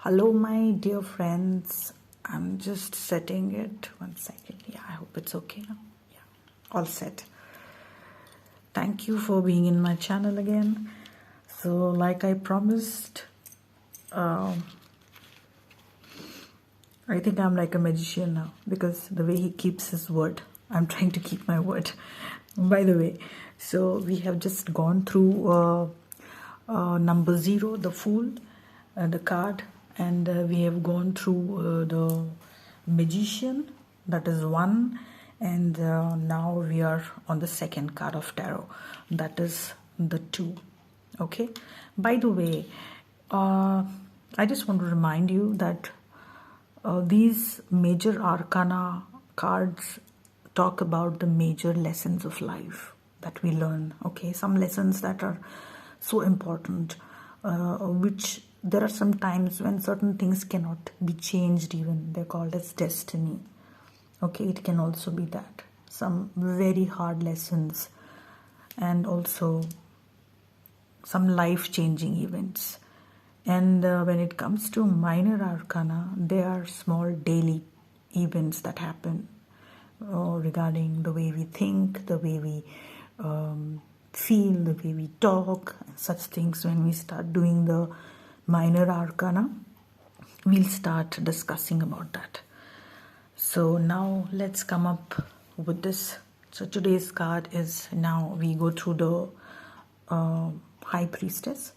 Hello, my dear friends. I'm just setting it. 1 second. Yeah, I hope it's okay now. Yeah, all set. Thank you for being in my channel again. So, like I promised, I think I'm like a magician now because the way he keeps his word, I'm trying to keep my word. By the way, so we have just gone through number 0, the Fool, the card, and we have gone through the Magician, that is 1, and now we are on the second card of tarot, that is the 2. Okay, by the way, I just want to remind you that these major arcana cards talk about the major lessons of life that we learn. Okay, some lessons that are so important, which there are some times when certain things cannot be changed, even they're called as destiny. Okay, it can also be that some very hard lessons and also some life-changing events. And when it comes to minor arcana, they are small daily events that happen regarding the way we think, the way we feel, the way we talk, such things. When we start doing the minor arcana, we'll start discussing about that. So now let's come up with this. So today's card is, now we go through the High Priestess.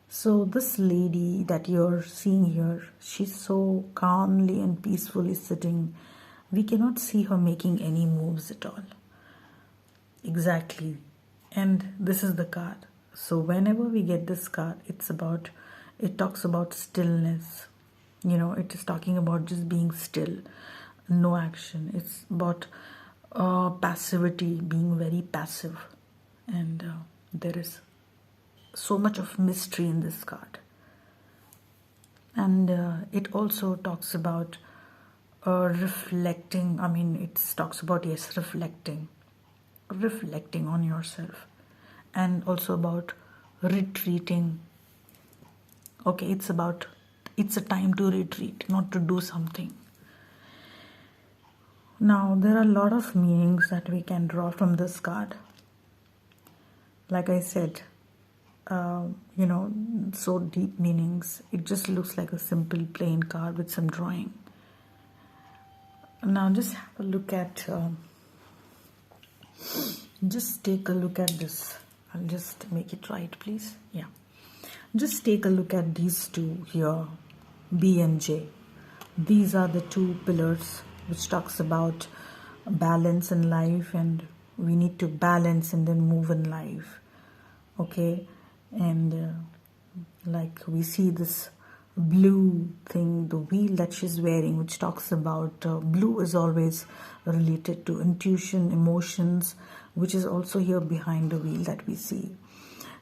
So this lady that you're seeing here, she's so calmly and peacefully sitting. We cannot see her making any moves at all. Exactly. And this is the card. So whenever we get this card, it talks about stillness. You know, it is talking about just being still, no action. It's about passivity, being very passive. And there is so much of mystery in this card. And it also talks about reflecting. I mean, it talks about, yes, reflecting on yourself, and also about retreating. Okay, it's a time to retreat, not to do something. Now, there are a lot of meanings that we can draw from this card. Like I said, you know, so deep meanings. It just looks like a simple plain card with some drawing. Now just have a look at, just take a look at this. I'll just make it right, please. Yeah. Just take a look at these two here, B and J. These are the two pillars which talks about balance in life, and we need to balance and then move in life. Okay. And like we see this blue thing, the wheel that she's wearing, which talks about blue is always related to intuition, emotions, which is also here behind the wheel that we see.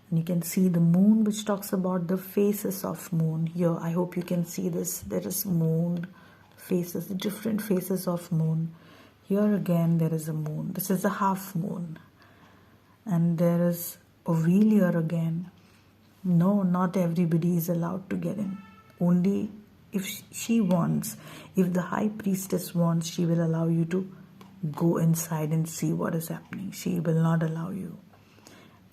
And you can see the moon, which talks about the faces of moon. Here, I hope you can see this. There is moon faces, the different faces of moon. Here again, there is a moon. This is a half moon. And there is a wheel here again. No, not everybody is allowed to get in. Only if she wants, if the High Priestess wants, she will allow you to go inside and see what is happening. She will not allow you.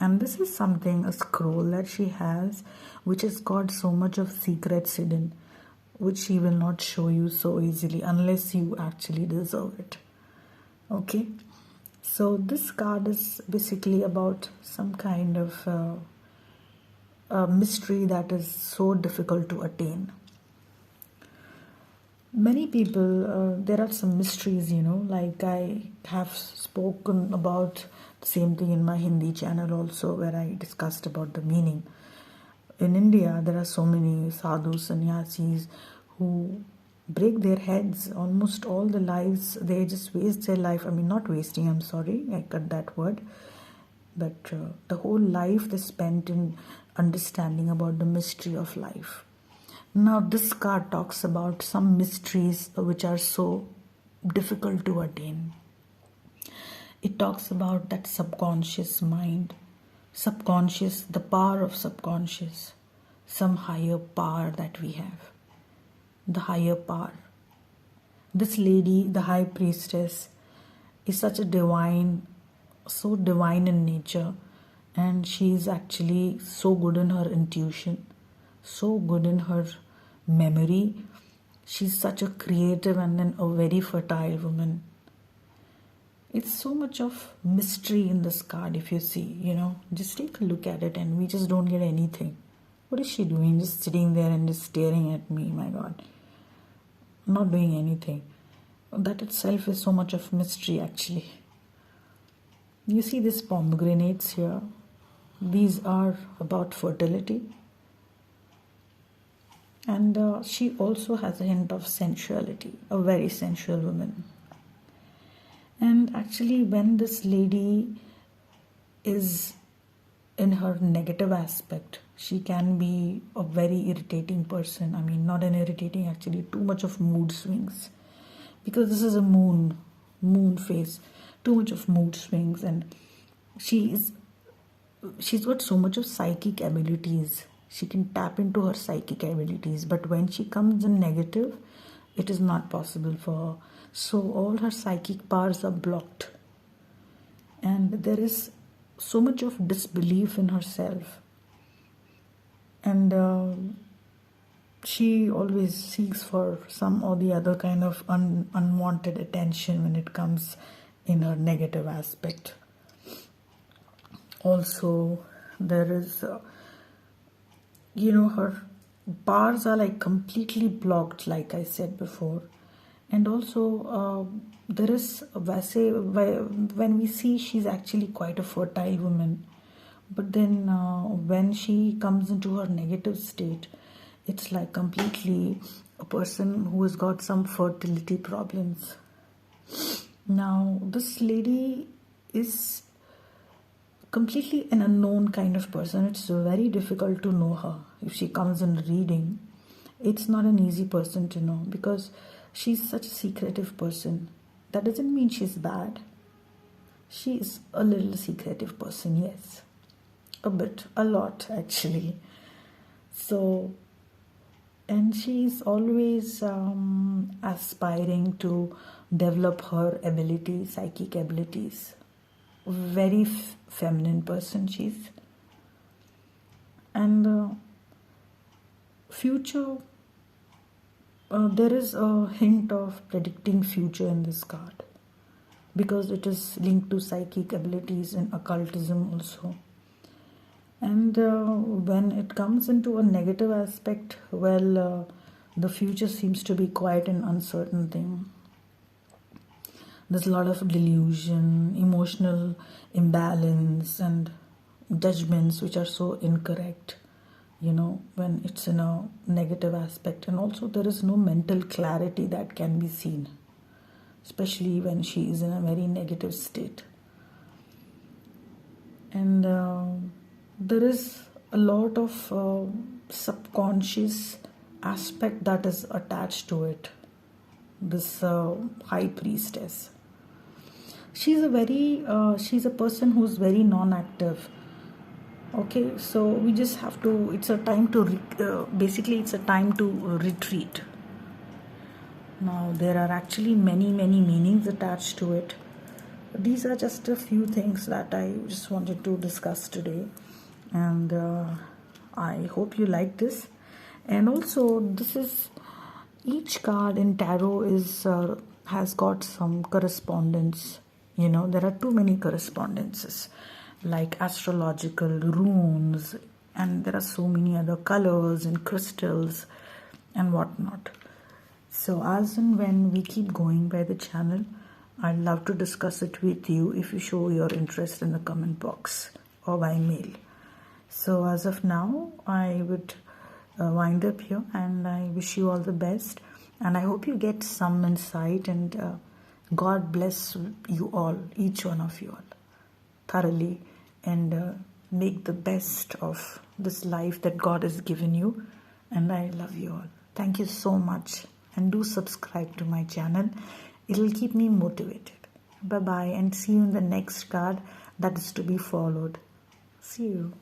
And this is something, a scroll that she has, which has got so much of secrets hidden, which she will not show you so easily unless you actually deserve it. Okay? So this card is basically about some kind of a mystery that is so difficult to attain. Many people, there are some mysteries, you know, like I have spoken about the same thing in my Hindi channel also, where I discussed about the meaning. In India, there are so many sadhus, sannyasis who break their heads almost all the lives. They just waste their life. I mean, not wasting, I'm sorry, I cut that word. But the whole life they spent in understanding about the mystery of life. Now this card talks about some mysteries which are so difficult to attain. It talks about that subconscious mind, subconscious, the power of subconscious, some higher power that we have. the higher power. This lady, the high priestess, is such a divine, so divine in nature, and she is actually so good in her intuition, so good in her memory. She's such a creative and then a very fertile woman. It's so much of mystery in this card. If you see, just take a look at it and we just don't get anything. What is she doing? Just sitting there and just staring at me. My God. Not doing anything. That itself is so much of mystery, actually. You see these pomegranates here. These are about fertility. And she also has a hint of sensuality. A very sensual woman. And actually, when this lady is in her negative aspect, she can be a very irritating person. I mean, not an irritating, actually, too much of mood swings. Because this is a moon phase, too much of mood swings, and she's got so much of psychic abilities. She can tap into her psychic abilities, but when she comes in negative, it is not possible for her. So all her psychic powers are blocked. And there is so much of disbelief in herself. And she always seeks for some or the other kind of unwanted attention when it comes in her negative aspect. Also, there is, her powers are like completely blocked, like I said before. And also, there is, when we see she's actually quite a fertile woman. But then when she comes into her negative state, it's like completely a person who has got some fertility problems. Now, this lady is completely an unknown kind of person. It's very difficult to know her. If she comes in reading, it's not an easy person to know because she's such a secretive person. That doesn't mean she's bad. She is a little secretive person, yes. A bit, a lot actually. So, and she's always aspiring to develop her abilities, psychic abilities. Very feminine person she's. And future, there is a hint of predicting future in this card because it is linked to psychic abilities and occultism also. And when it comes into a negative aspect, well, the future seems to be quite an uncertain thing. There's a lot of delusion, emotional imbalance, and judgments which are so incorrect, when it's in a negative aspect. And also there is no mental clarity that can be seen, especially when she is in a very negative state. And there is a lot of subconscious aspect that is attached to it, this high priestess. She's a person who's very non-active. Okay, so we just have to, it's a time to, basically it's a time to retreat. Now, there are actually many meanings attached to it. These are just a few things that I just wanted to discuss today. And I hope you like this. And also, each card in tarot has got some correspondence. There are too many correspondences, like astrological runes, and there are so many other colors and crystals and whatnot. So as and when we keep going by the channel, I'd love to discuss it with you if you show your interest in the comment box or by mail. So as of now, I would wind up here, and I wish you all the best, and I hope you get some insight, and God bless you all, each one of you all, thoroughly, and make the best of this life that God has given you. And I love you all. Thank you so much, and do subscribe to my channel. It'll keep me motivated. Bye bye, and see you in the next card that is to be followed. See you.